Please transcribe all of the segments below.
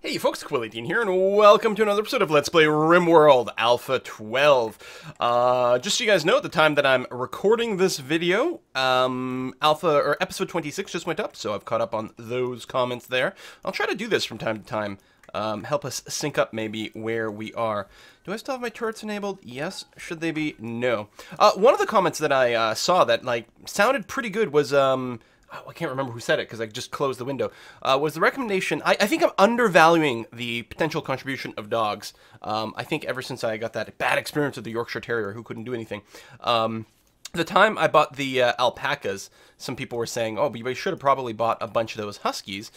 Hey folks, Quilly18 here, and welcome to another episode of Let's Play RimWorld Alpha 12. Just so you guys know, at the time that I'm recording this video, episode 26 just went up, so I've caught up on those comments there. I'll try to do this from time to time, help us sync up maybe where we are. Do I still have my turrets enabled? Yes. Should they be? No. One of the comments that I saw that sounded pretty good was I can't remember who said it because I just closed the window. Was the recommendation... I think I'm undervaluing the potential contribution of dogs. I think ever since I got that bad experience with the Yorkshire Terrier who couldn't do anything. The time I bought the alpacas, some people were saying, oh, but you should have probably bought a bunch of those huskies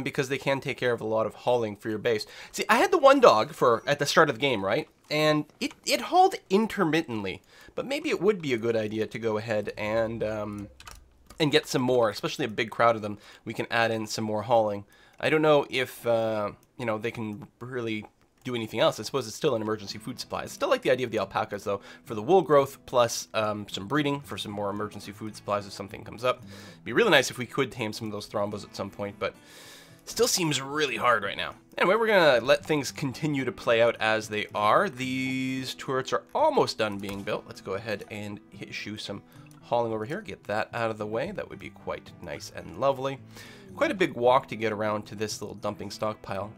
because they can take care of a lot of hauling for your base. See, I had the one dog at the start of the game, right? And it hauled intermittently. But maybe it would be a good idea to go ahead and get some more, especially a big crowd of them. We can add in some more hauling. I don't know if, they can really do anything else. I suppose it's still an emergency food supply. I still like the idea of the alpacas, though, for the wool growth, plus some breeding for some more emergency food supplies if something comes up. It'd be really nice if we could tame some of those thrombos at some point, but still seems really hard right now. Anyway, we're going to let things continue to play out as they are. These turrets are almost done being built. Let's go ahead and issue some hauling over here, get that out of the way. That would be quite nice and lovely. Quite a big walk to get around to this little dumping stockpile.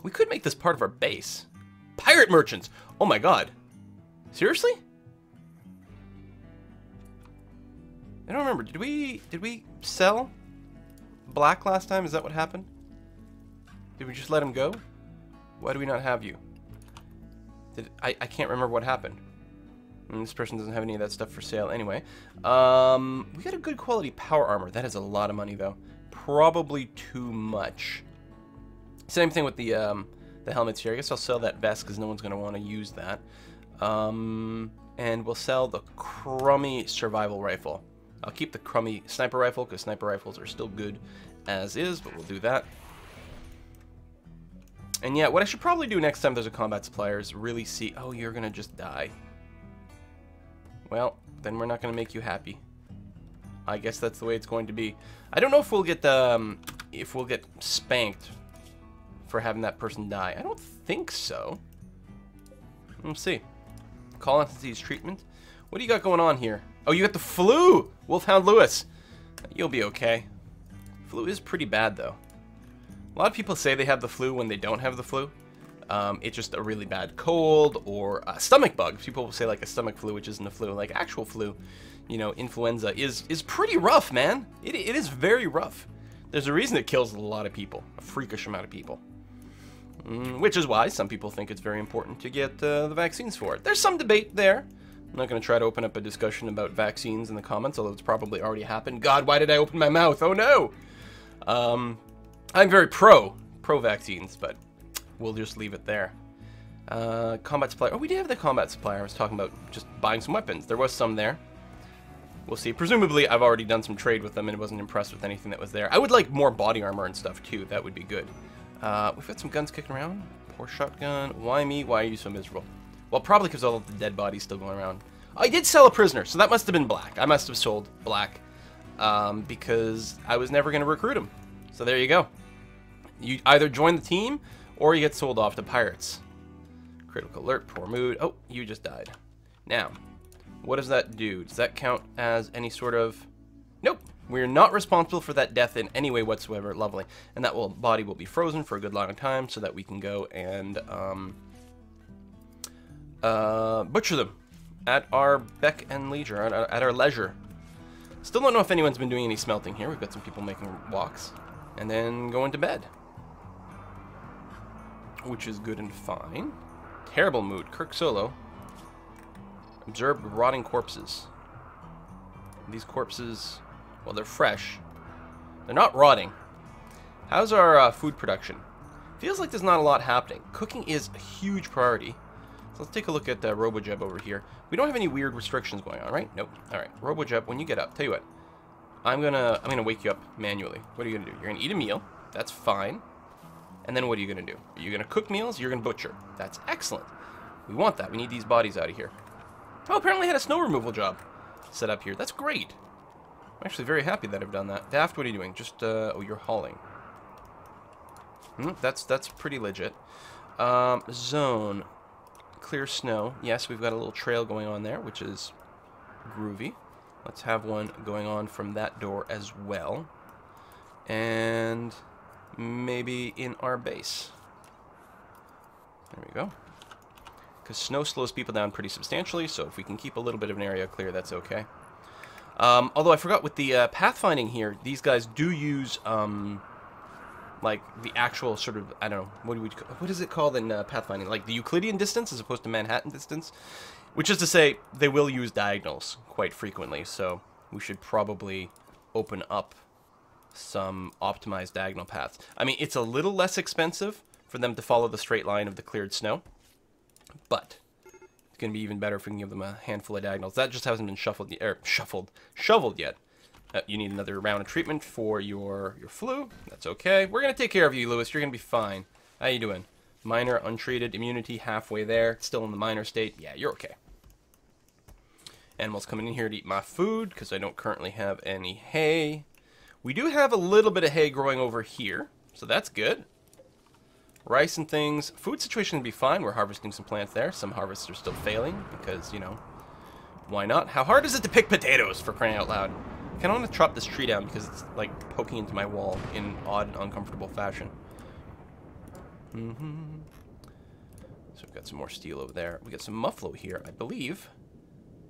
We could make this part of our base. Pirate merchants! Oh my god. Seriously? I don't remember. Did we sell Black last time? Is that what happened? Did we just let him go? Why do we not have you? I can't remember what happened. This person doesn't have any of that stuff for sale anyway. We got a good quality power armor. That is a lot of money, though. Probably too much. Same thing with the helmets here. I guess I'll sell that vest because no one's going to want to use that. And we'll sell the crummy survival rifle. I'll keep the crummy sniper rifle because sniper rifles are still good as is, but we'll do that. And yeah, what I should probably do next time there's a combat supplier is really see... Oh, you're going to just die. Well, then we're not going to make you happy. I guess that's the way it's going to be. I don't know if we'll get spanked for having that person die. I don't think so. We'll see. Call on disease treatment. What do you got going on here? Oh, you got the flu! Wolfhound Lewis. You'll be okay. Flu is pretty bad, though. A lot of people say they have the flu when they don't have the flu. It's just a really bad cold or a stomach bug. People will say like a stomach flu, which isn't a flu. Like actual flu, influenza is pretty rough, man. It is very rough. There's a reason it kills a lot of people, a freakish amount of people. Which is why some people think it's very important to get the vaccines for it. There's some debate there. I'm not going to try to open up a discussion about vaccines in the comments, although it's probably already happened. God, why did I open my mouth? Oh no! I'm very pro vaccines, but we'll just leave it there. Combat supplier. Oh, we did have the combat supplier. I was talking about just buying some weapons. There was some there. We'll see. Presumably, I've already done some trade with them and wasn't impressed with anything that was there. I would like more body armor and stuff, too. That would be good. We've got some guns kicking around. Poor shotgun. Why me? Why are you so miserable? Well, probably because all of the dead bodies still going around. I did sell a prisoner, so that must have been Black. I must have sold Black because I was never going to recruit him. So there you go. You either join the team or you get sold off to pirates. Critical alert, poor mood. Oh, you just died. Now, what does that do? Does that count as any sort of... Nope. We're not responsible for that death in any way whatsoever. Lovely. And that body will be frozen for a good long time so that we can go and butcher them at our beck and leisure, at our leisure. Still don't know if anyone's been doing any smelting here. We've got some people making walks. And then going to bed. Which is good and fine. Terrible mood. Kirk Solo. Observed rotting corpses. These corpses, well, they're fresh. They're not rotting. How's our food production? Feels like there's not a lot happening. Cooking is a huge priority. So let's take a look at RoboJeb over here. We don't have any weird restrictions going on, right? Nope. All right, RoboJeb, when you get up, tell you what, I'm gonna wake you up manually. What are you gonna do? You're gonna eat a meal. That's fine. And then what are you going to do? Are you going to cook meals? You're going to butcher. That's excellent. We want that. We need these bodies out of here. Oh, apparently I had a snow removal job set up here. That's great. I'm actually very happy that I've done that. Daft, what are you doing? Just, oh, you're hauling. That's pretty legit. Zone. Clear snow. Yes, we've got a little trail going on there, which is groovy. Let's have one going on from that door as well. And maybe in our base. There we go. Because snow slows people down pretty substantially, so if we can keep a little bit of an area clear, that's okay. Although I forgot, with the pathfinding here, these guys do use, like, the actual sort of, I don't know, what is it called in pathfinding? Like, the Euclidean distance as opposed to Manhattan distance? Which is to say, they will use diagonals quite frequently, so we should probably open up some optimized diagonal paths. I mean, it's a little less expensive for them to follow the straight line of the cleared snow, but it's going to be even better if we can give them a handful of diagonals. That just hasn't been shoveled yet. You need another round of treatment for your flu. That's okay. We're going to take care of you, Lewis. You're going to be fine. How you doing? Minor, untreated, immunity, halfway there. Still in the minor state. Yeah, you're okay. Animals coming in here to eat my food because I don't currently have any hay. We do have a little bit of hay growing over here, so that's good. Rice and things. Food situation would be fine. We're harvesting some plants there. Some harvests are still failing because, you know, why not? How hard is it to pick potatoes, for crying out loud? I kind of want to chop this tree down because it's, like, poking into my wall in odd and uncomfortable fashion. So we've got some more steel over there. We got some muffalo here, I believe.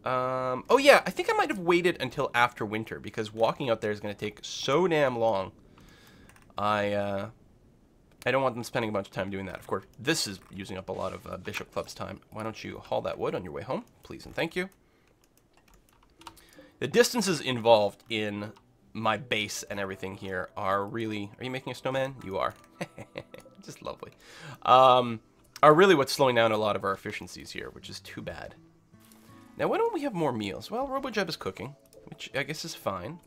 Oh yeah, I think I might have waited until after winter because walking out there is going to take so damn long. I don't want them spending a bunch of time doing that. Of course, this is using up a lot of Bishop Club's time. Why don't you haul that wood on your way home, please and thank you. The distances involved in my base and everything here are really... Are you making a snowman? You are. Just lovely. Are really what's slowing down a lot of our efficiencies here, which is too bad. Now, why don't we have more meals? Well, RoboJeb is cooking, which I guess is fine.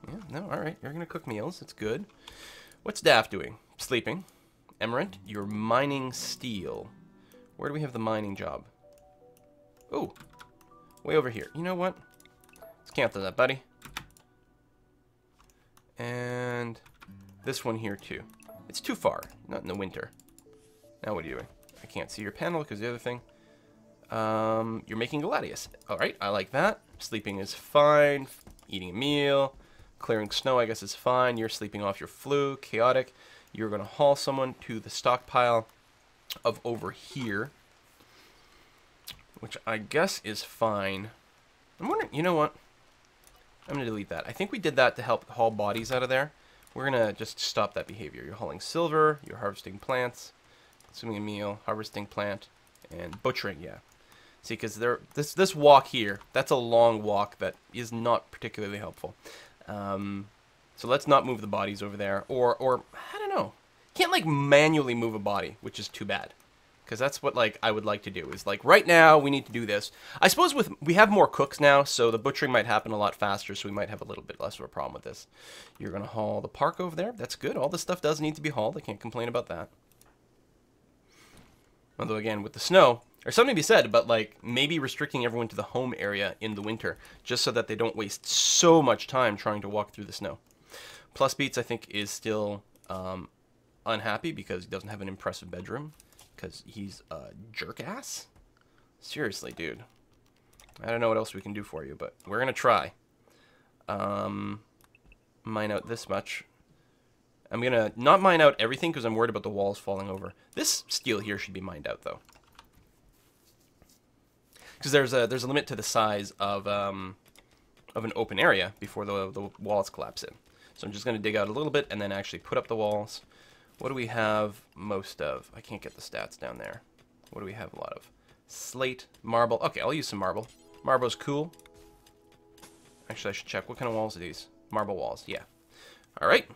Yeah, no, alright. You're going to cook meals. That's good. What's Daff doing? Sleeping. Emerant, you're mining steel. Where do we have the mining job? Oh, way over here. You know what? Let's cancel that, buddy. And this one here, too. It's too far. Not in the winter. Now what are you doing? I can't see your panel because the other thing... you're making Gladius. Alright, I like that. Sleeping is fine. Eating a meal. Clearing snow, I guess, is fine. You're sleeping off your flu. Chaotic. You're going to haul someone to the stockpile of over here. Which I guess is fine. I'm wondering, you know what? I'm going to delete that. I think we did that to help haul bodies out of there. We're going to just stop that behavior. You're hauling silver. You're harvesting plants. Consuming a meal. Harvesting plant. And butchering, yeah. See, because this walk here, that's a long walk that is not particularly helpful. So let's not move the bodies over there. Or I don't know. Can't, like, manually move a body, which is too bad. Because that's what, like, I would like to do. Is, like, right now, we need to do this. I suppose we have more cooks now, so the butchering might happen a lot faster, so we might have a little bit less of a problem with this. You're going to haul the park over there. That's good. All this stuff does need to be hauled. I can't complain about that. Although, again, with the snow, there's something to be said about, like, maybe restricting everyone to the home area in the winter, just so that they don't waste so much time trying to walk through the snow. Plus Beats, I think, is still unhappy because he doesn't have an impressive bedroom, because he's a jerk-ass? Seriously, dude. I don't know what else we can do for you, but we're going to try. Mine out this much. I'm going to not mine out everything because I'm worried about the walls falling over. This steel here should be mined out, though. Because there's a limit to the size of an open area before the walls collapse in. So I'm just going to dig out a little bit and then actually put up the walls. What do we have most of? I can't get the stats down there. What do we have a lot of? Slate, marble. Okay, I'll use some marble. Marble's cool. Actually, I should check. What kind of walls are these? Marble walls, yeah. All right.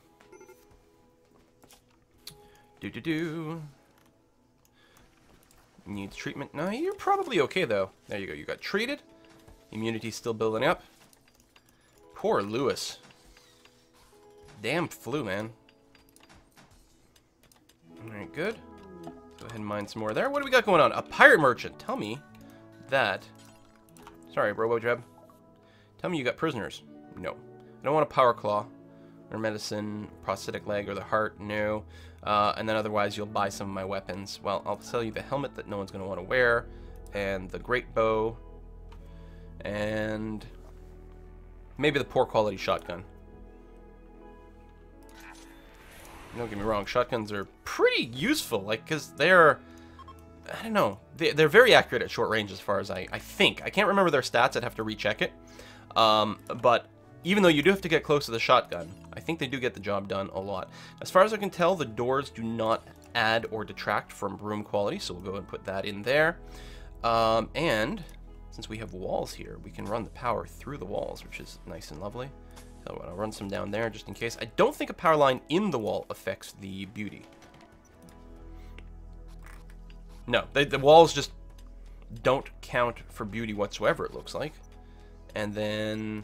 Needs treatment. No, you're probably okay, though. There you go. You got treated. Immunity's still building up. Poor Lewis. Damn flu, man. Alright, good. Go ahead and mine some more there. What do we got going on? A pirate merchant. Tell me that... Sorry, RoboJeb. Tell me you got prisoners. No. I don't want a power claw. Or medicine, prosthetic leg, or the heart, no. And then otherwise you'll buy some of my weapons. Well, I'll sell you the helmet that no one's going to want to wear, and the great bow, and maybe the poor quality shotgun. Don't get me wrong, shotguns are pretty useful, like, because they're, I don't know, they're very accurate at short range as far as I think. I can't remember their stats, I'd have to recheck it. But even though you do have to get close to the shotgun, I think they do get the job done a lot. As far as I can tell, the doors do not add or detract from room quality, so we'll go and put that in there. And since we have walls here, we can run the power through the walls, which is nice and lovely. So I'll run some down there just in case. I don't think a power line in the wall affects the beauty. No, the walls just don't count for beauty whatsoever, it looks like. And then,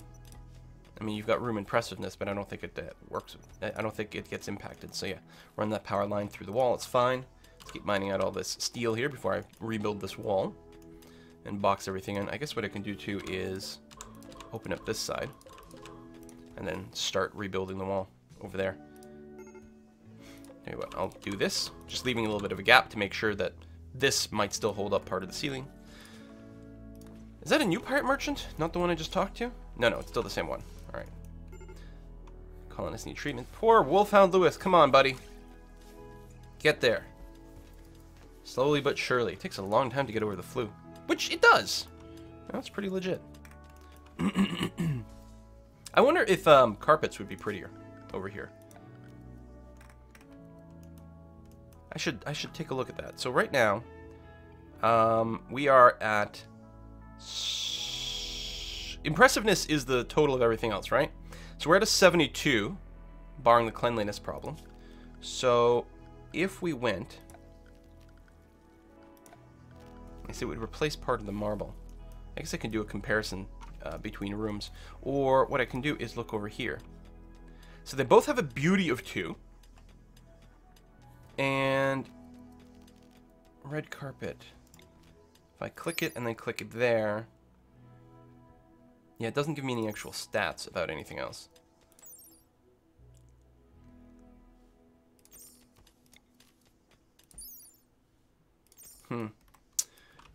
I mean, you've got room impressiveness, but I don't think it works. I don't think it gets impacted. So yeah, run that power line through the wall. It's fine. Let's keep mining out all this steel here before I rebuild this wall and box everything in. I guess what I can do too is open up this side and then start rebuilding the wall over there. Tell you what, I'll do this, just leaving a little bit of a gap to make sure that this might still hold up part of the ceiling. Is that a new pirate merchant? Not the one I just talked to? No, it's still the same one. Alright. Colonists need treatment. Poor Wolfhound Lewis. Come on, buddy. Get there. Slowly but surely. It takes a long time to get over the flu. Which it does. That's pretty legit. I wonder if carpets would be prettier over here. I should take a look at that. So right now, we are at... Impressiveness is the total of everything else, right? So we're at a 72, barring the cleanliness problem. So if we went... I see it would replace part of the marble. I guess I can do a comparison between rooms. Or what I can do is look over here. So they both have a beauty of 2. And red carpet. If I click it and then click it there, yeah, it doesn't give me any actual stats about anything else.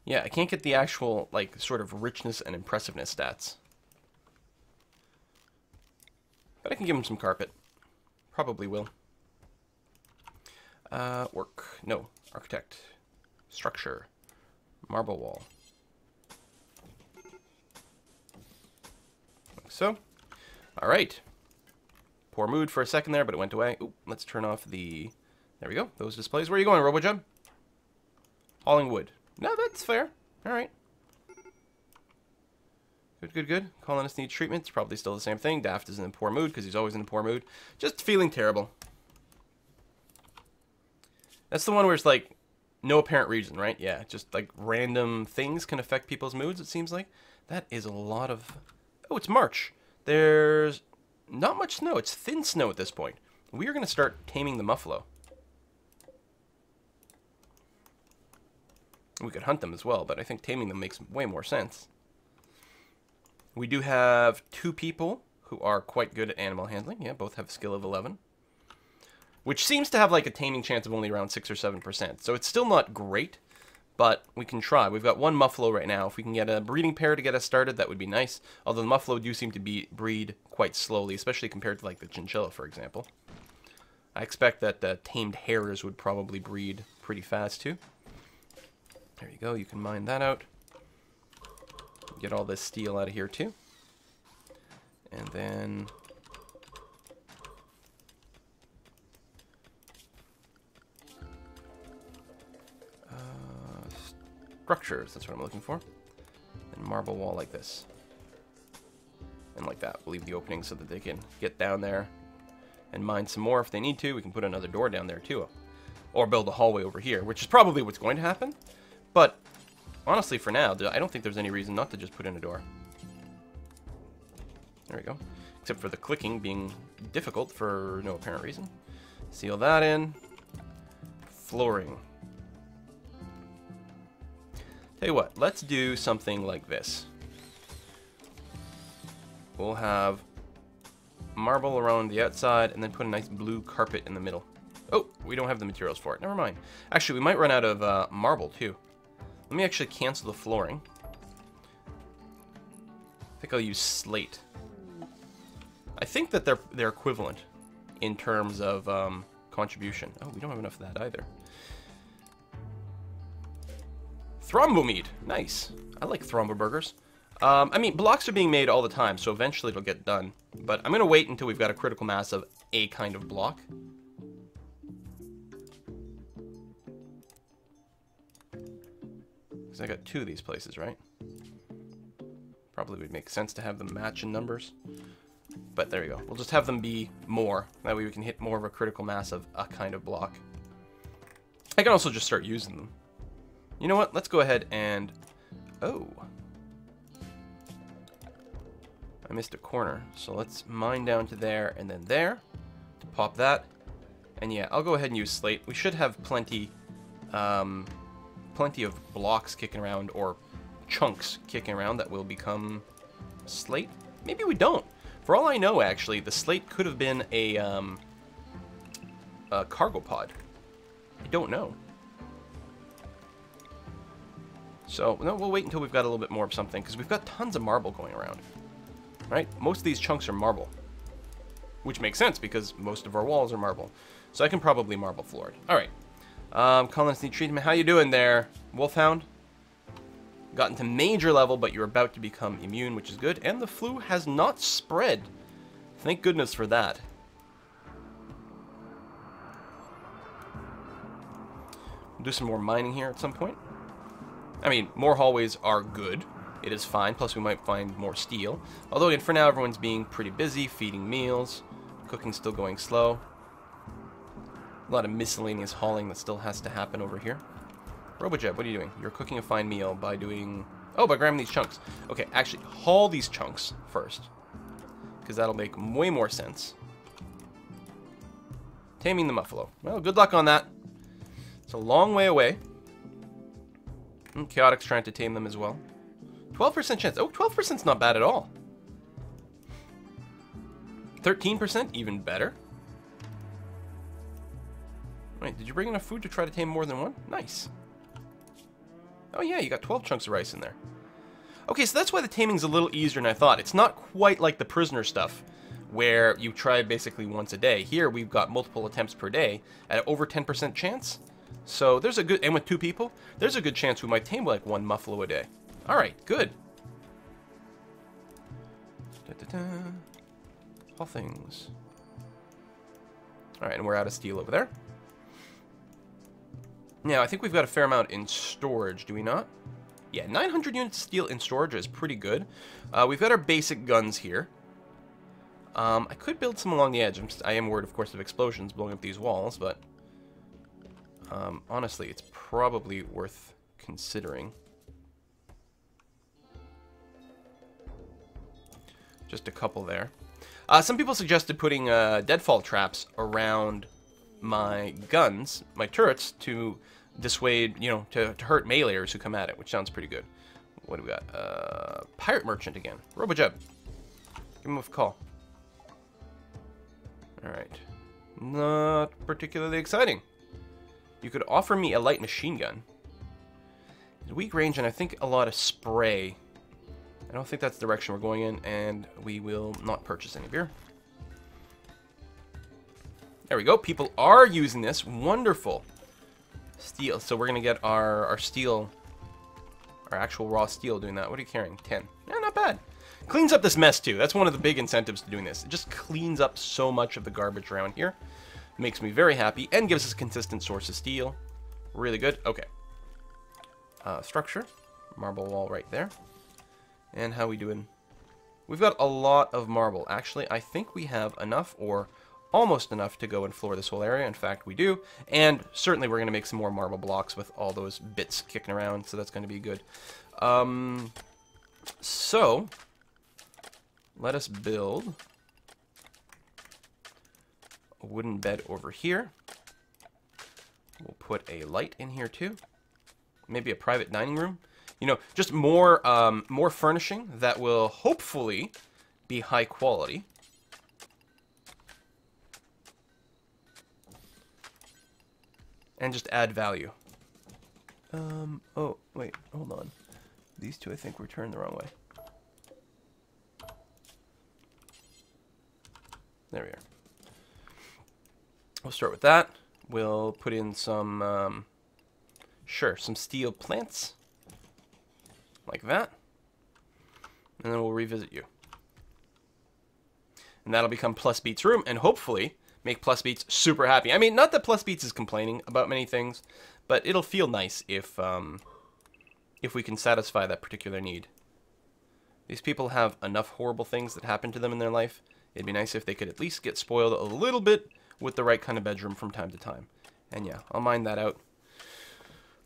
Yeah, I can't get the actual, like, sort of richness and impressiveness stats. But I can give him some carpet. Probably will. Work. No. Architect. Structure. Marble wall. Like so. Alright. Poor mood for a second there, but it went away. Ooh, let's turn off the... There we go. Those displays. Where are you going, RoboJub? Hauling wood. No, that's fair. Alright. Good. Colonist needs treatment. It's probably still the same thing. Daft is in a poor mood because he's always in a poor mood. Just feeling terrible. That's the one where it's like no apparent reason, right? Yeah, just like random things can affect people's moods, it seems like. That is a lot of... Oh, it's March. There's not much snow. It's thin snow at this point. We are going to start taming the muffalo. We could hunt them as well, but I think taming them makes way more sense. We do have 2 people who are quite good at animal handling. Yeah, both have a skill of 11. Which seems to have like a taming chance of only around 6 or 7%. So it's still not great, but we can try. We've got 1 muffalo right now. If we can get a breeding pair to get us started, that would be nice. Although the muffalo do seem to breed quite slowly, especially compared to like the chinchilla, for example. I expect that the tamed hares would probably breed pretty fast too. There you go. You can mine that out. Get all this steel out of here too. And then... structures, that's what I'm looking for. And marble wall like this. And like that. We'll leave the opening so that they can get down there and mine some more if they need to. We can put another door down there too. Or build a hallway over here, which is probably what's going to happen. But honestly, for now, I don't think there's any reason not to just put in a door. There we go. Except for the clicking being difficult for no apparent reason. Seal that in. Flooring. Tell you what, let's do something like this. We'll have marble around the outside, and then put a nice blue carpet in the middle. Oh, we don't have the materials for it. Never mind. Actually, we might run out of marble, too. Let me actually cancel the flooring. I think I'll use slate. I think that they're equivalent in terms of contribution. Oh, we don't have enough of that either. Thrombo meat. Nice. I like thrombo burgers. I mean, blocks are being made all the time, so eventually it'll get done. But I'm going to wait until we've got a critical mass of a kind of block. Because I got 2 of these places, right? Probably would make sense to have them match in numbers. But there you go. We'll just have them be more. That way we can hit more of a critical mass of a kind of block. I can also just start using them. You know what? Let's go ahead and... Oh. I missed a corner. So let's mine down to there and then there to pop that. And yeah, I'll go ahead and use slate. We should have plenty of blocks kicking around, or chunks kicking around that will become slate. Maybe we don't. For all I know, actually, the slate could have been a cargo pod. I don't know. So, no, we'll wait until we've got a little bit more of something, because we've got tons of marble going around. Right? Most of these chunks are marble. Which makes sense, because most of our walls are marble. So I can probably marble floor it. Alright. Colonists need treatment. How you doing there, Wolfhound? Gotten to major level, but you're about to become immune, which is good. And the flu has not spread. Thank goodness for that. We'll do some more mining here at some point. I mean, more hallways are good. It is fine. Plus, we might find more steel. Although, again, for now, everyone's being pretty busy, feeding meals. Cooking's still going slow. A lot of miscellaneous hauling that still has to happen over here. Robojeb, what are you doing? You're cooking a fine meal by doing... Oh, by grabbing these chunks. Okay, actually, haul these chunks first. Because that'll make way more sense. Taming the Muffalo. Well, good luck on that. It's a long way away. And Chaotic's trying to tame them as well. 12% chance. Oh, 12%'s not bad at all. 13%? Even better. Wait, did you bring enough food to try to tame more than one? Nice. Oh yeah, you got 12 chunks of rice in there. Okay, so that's why the taming's a little easier than I thought. It's not quite like the prisoner stuff, where you try basically once a day. Here, we've got multiple attempts per day at over 10% chance. So there's a good... And with 2 people, there's a good chance we might tame like 1 muffalo a day. Alright, good. All things. Alright, and we're out of steel over there. Now, I think we've got a fair amount in storage, do we not? Yeah, 900 units of steel in storage is pretty good. We've got our basic guns here. I could build some along the edge. I am worried, of course, of explosions blowing up these walls, but... honestly, it's probably worth considering. Just a couple there. Some people suggested putting deadfall traps around my guns, my turrets, to dissuade, you know, to hurt meleeers who come at it, which sounds pretty good. What do we got? Pirate Merchant again. Robojeb. Give him a call. Alright. Not particularly exciting. You could offer me a light machine gun. Weak range and I think a lot of spray. I don't think that's the direction we're going in, and we will not purchase any beer. There we go. People are using this. Wonderful. Steel. So we're going to get our steel, our actual raw steel doing that. What are you carrying? 10. Yeah, not bad. Cleans up this mess, too. That's one of the big incentives to doing this. It just cleans up so much of the garbage around here. Makes me very happy and gives us a consistent source of steel. Really good. Okay. Structure. Marble wall right there. And how we doing? We've got a lot of marble. Actually, I think we have enough, or almost enough, to go and floor this whole area. In fact, we do. And certainly we're going to make some more marble blocks with all those bits kicking around, so that's going to be good. So, let us build a wooden bed over here. We'll put a light in here too. Maybe a private dining room. You know, just more more furnishing that will hopefully be high quality. And just add value. Oh, wait, hold on. These two, I think, were turned the wrong way. There we are. We'll start with that. We'll put in some, some steel plants. Like that. And then we'll revisit you. And that'll become Plus Beats' room, and hopefully make Plus Beats super happy. I mean, not that Plus Beats is complaining about many things, but it'll feel nice if we can satisfy that particular need. These people have enough horrible things that happen to them in their life. It'd be nice if they could at least get spoiled a little bit with the right kind of bedroom from time to time. And yeah, I'll mine that out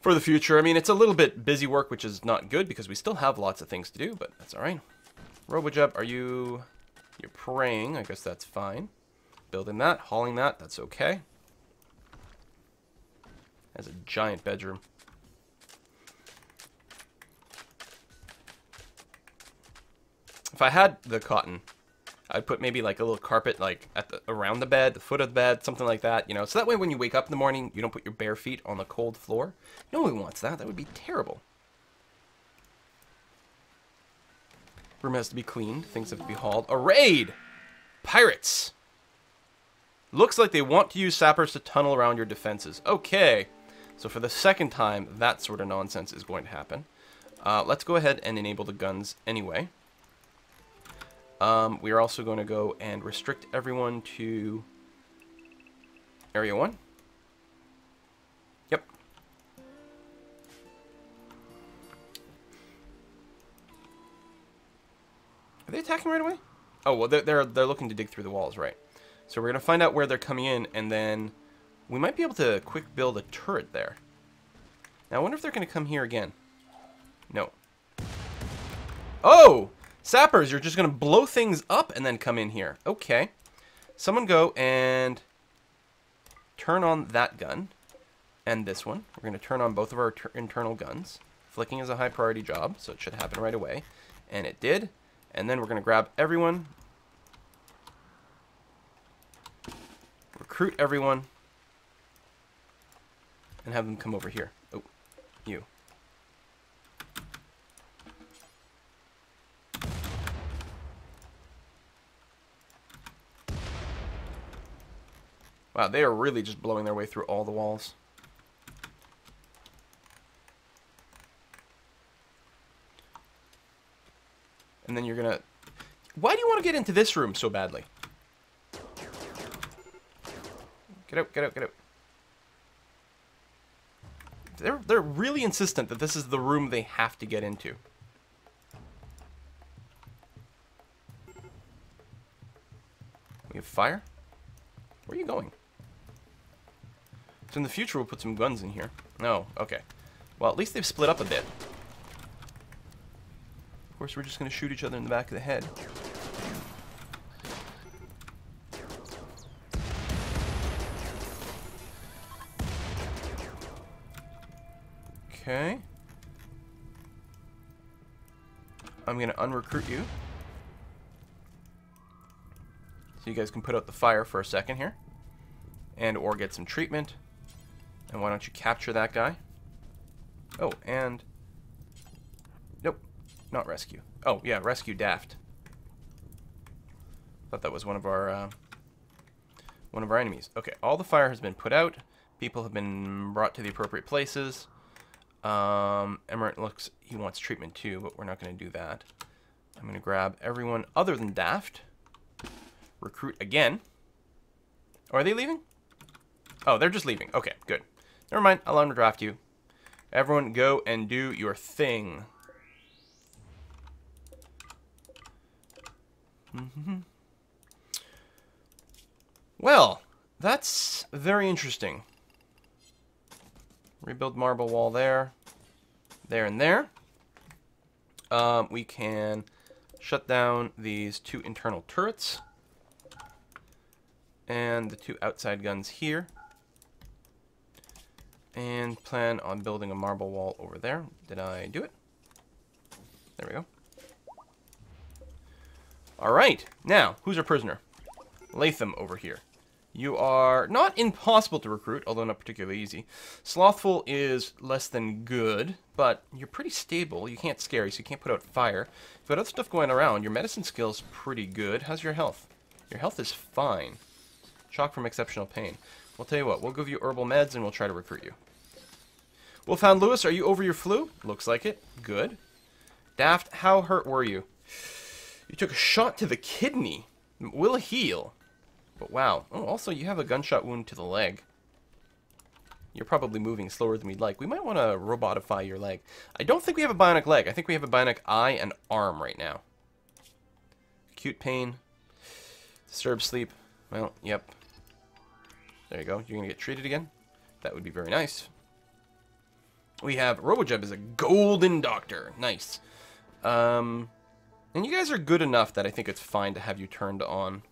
for the future. I mean, it's a little bit busy work, which is not good because we still have lots of things to do, but that's all right. RoboJub, you're praying. I guess that's fine. Building that, hauling that, that's okay. Has a giant bedroom. If I had the cotton, I'd put maybe like a little carpet like around the bed, the foot of the bed, something like that, you know, so that way when you wake up in the morning, you don't put your bare feet on the cold floor. No one wants that. That would be terrible. Room has to be cleaned. Things have to be hauled. A raid! Pirates! Looks like they want to use sappers to tunnel around your defenses. Okay. So for the second time, that sort of nonsense is going to happen. Let's go ahead and enable the guns anyway. We are also going to go and restrict everyone to Area 1. Yep. Are they attacking right away? Oh, well, they're looking to dig through the walls, right? So we're going to find out where they're coming in, and then we might be able to quick build a turret there. Now, I wonder if they're going to come here again. No. Oh! Sappers, you're just going to blow things up and then come in here. Okay. Someone go and turn on that gun and this one. We're going to turn on both of our internal guns. Flicking is a high priority job, so it should happen right away. And it did. And then we're going to grab everyone. Recruit everyone. And have them come over here. Oh, you. Wow, they are really just blowing their way through all the walls. And then you're gonna... Why do you want to get into this room so badly? Get out, get out, get out. They're really insistent that this is the room they have to get into. We have fire? Where are you going? So in the future, we'll put some guns in here. No, okay. Well, at least they've split up a bit. Of course, we're just going to shoot each other in the back of the head. Okay. I'm going to unrecruit you. So you guys can put out the fire for a second here. And or get some treatment. And why don't you capture that guy? Oh, and... Nope, not rescue. Oh, yeah, rescue Daft. Thought that was one of our enemies. Okay, all the fire has been put out. People have been brought to the appropriate places. Emmerich looks... He wants treatment too, but we're not going to do that. I'm going to grab everyone other than Daft. Recruit again. Oh, are they leaving? Oh, they're just leaving. Okay, good. Never mind. I'll underdraft you. Everyone go and do your thing. Well, that's very interesting. Rebuild marble wall there. There and there. We can shut down these two internal turrets. And the two outside guns here. And plan on building a marble wall over there. Did I do it? There we go. Alright, now, who's our prisoner? Latham over here. You are not impossible to recruit, although not particularly easy. Slothful is less than good, but you're pretty stable. You can't scare, so you can't put out fire. You've got other stuff going around. Your medicine skill's pretty good. How's your health? Your health is fine. Shock from exceptional pain. We'll tell you what, we'll give you herbal meds and we'll try to recruit you. Wolfhound Lewis, are you over your flu? Looks like it. Good. Daft, how hurt were you? You took a shot to the kidney. Will heal. But wow. Oh, also you have a gunshot wound to the leg. You're probably moving slower than we'd like. We might want to robotify your leg. I don't think we have a bionic leg. I think we have a bionic eye and arm right now. Acute pain. Disturbed sleep. Well, yep. There you go. You're going to get treated again? That would be very nice. We have RoboJeb as a golden doctor. Nice. And you guys are good enough that I think it's fine to have you turned on.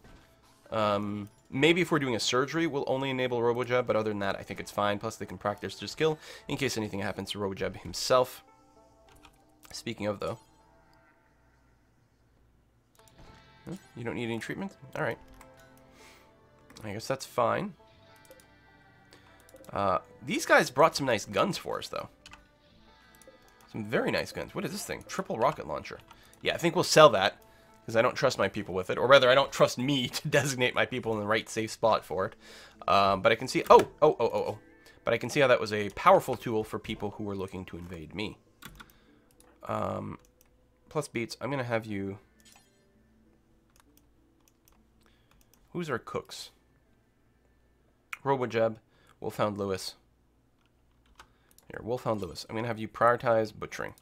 Maybe if we're doing a surgery, we'll only enable RoboJeb, but other than that, I think it's fine. Plus, they can practice their skill in case anything happens to RoboJeb himself. Speaking of, though. Huh? You don't need any treatment? Alright. I guess that's fine. These guys brought some nice guns for us, though. Some very nice guns. What is this thing? Triple rocket launcher. Yeah, I think we'll sell that, because I don't trust my people with it. Or rather, I don't trust me to designate my people in the right safe spot for it. But I can see... Oh. But I can see how that was a powerful tool for people who were looking to invade me. Plus beats. I'm going to have you... Who's our cooks? RoboJeb, Wolfhound Lewis. Here, Wolfhound Lewis. I'm going to have you prioritize butchering.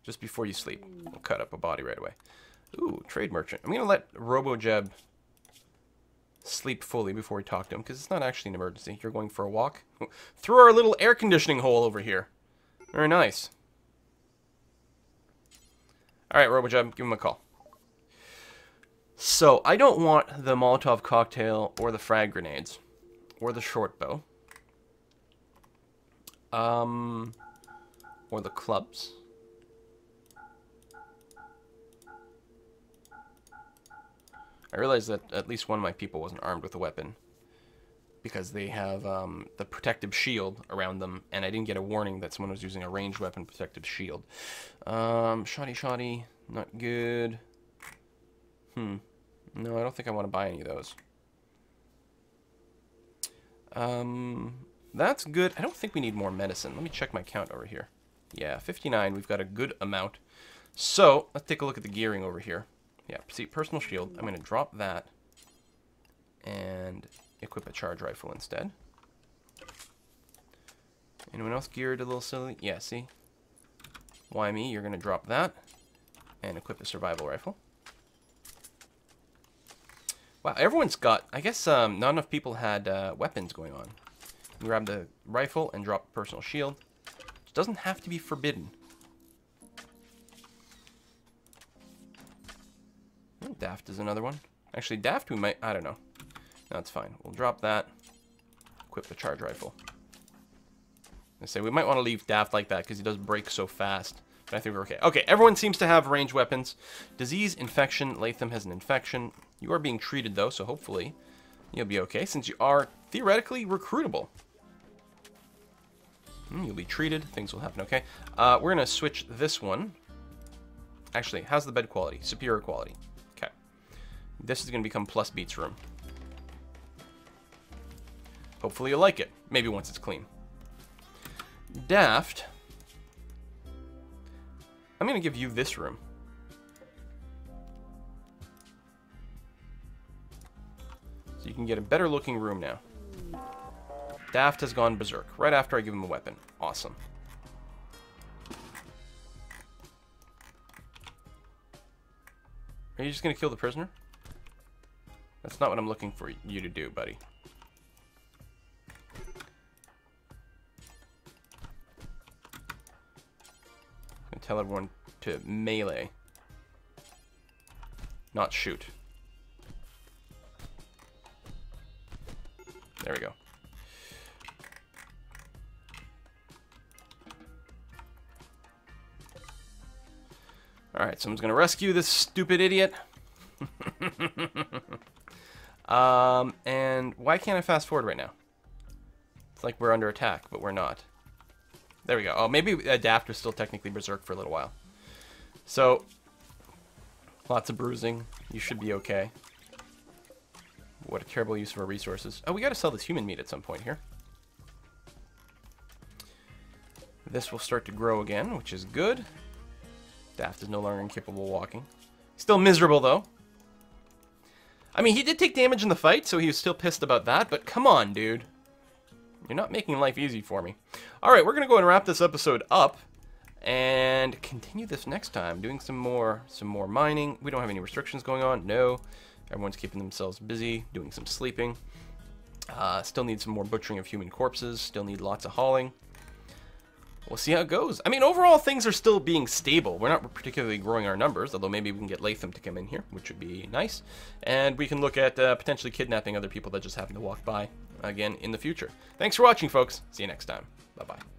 Just before you sleep. We'll cut up a body right away. Ooh, trade merchant. I'm going to let RoboJeb sleep fully before we talk to him, because it's not actually an emergency. You're going for a walk. Through our little air conditioning hole over here. Very nice. Alright, RoboJeb, give him a call. So, I don't want the Molotov cocktail or the frag grenades. Or the short bow. Or the clubs. I realized that at least one of my people wasn't armed with a weapon. Because they have the protective shield around them. And I didn't get a warning that someone was using a ranged weapon protective shield. Shoddy. Not good. No, I don't think I want to buy any of those. That's good. I don't think we need more medicine. Let me check my count over here. Yeah, 59. We've got a good amount. So, let's take a look at the gearing over here. Yeah, see, personal shield. I'm going to drop that. And equip a charge rifle instead. Anyone else geared a little silly? Yeah, see? Why me? You're going to drop that. And equip a survival rifle. Wow, everyone's got... I guess not enough people had weapons going on. You grab the rifle and drop personal shield. It doesn't have to be forbidden. Daft is another one. Actually, Daft we might... I don't know. No, it's fine. We'll drop that. Equip the charge rifle. I say we might want to leave Daft like that because he does break so fast. But I think we're okay. Okay, everyone seems to have ranged weapons. Disease, infection. Latham has an infection. You are being treated, though, so hopefully you'll be okay, since you are theoretically recruitable. You'll be treated. Things will happen okay. We're going to switch this one. Actually, how's the bed quality? Superior quality. Okay. This is going to become plus beats room. Hopefully you'll like it. Maybe once it's clean. Daft. I'm going to give you this room. So you can get a better looking room now. Daft has gone berserk right after I give him a weapon. Awesome. Are you just going to kill the prisoner? That's not what I'm looking for you to do, buddy. I'm going to tell everyone to melee. Not shoot. There we go. Alright, someone's gonna rescue this stupid idiot. And why can't I fast forward right now? It's like we're under attack, but we're not. There we go. Oh, maybe Adapt was still technically Berserk for a little while. So, lots of bruising. You should be okay. What a terrible use of our resources. Oh, we gotta sell this human meat at some point here. This will start to grow again, which is good. Daft is no longer incapable of walking. Still miserable, though. I mean, he did take damage in the fight, so he was still pissed about that, but come on, dude. You're not making life easy for me. Alright, we're gonna go and wrap this episode up and continue this next time, doing some more mining. We don't have any restrictions going on, no. Everyone's keeping themselves busy, doing some sleeping. Still need some more butchering of human corpses, still need lots of hauling. We'll see how it goes. I mean, overall, things are still being stable. We're not particularly growing our numbers, although maybe we can get Latham to come in here, which would be nice. And we can look at potentially kidnapping other people that just happen to walk by again in the future. Thanks for watching, folks. See you next time. Bye-bye.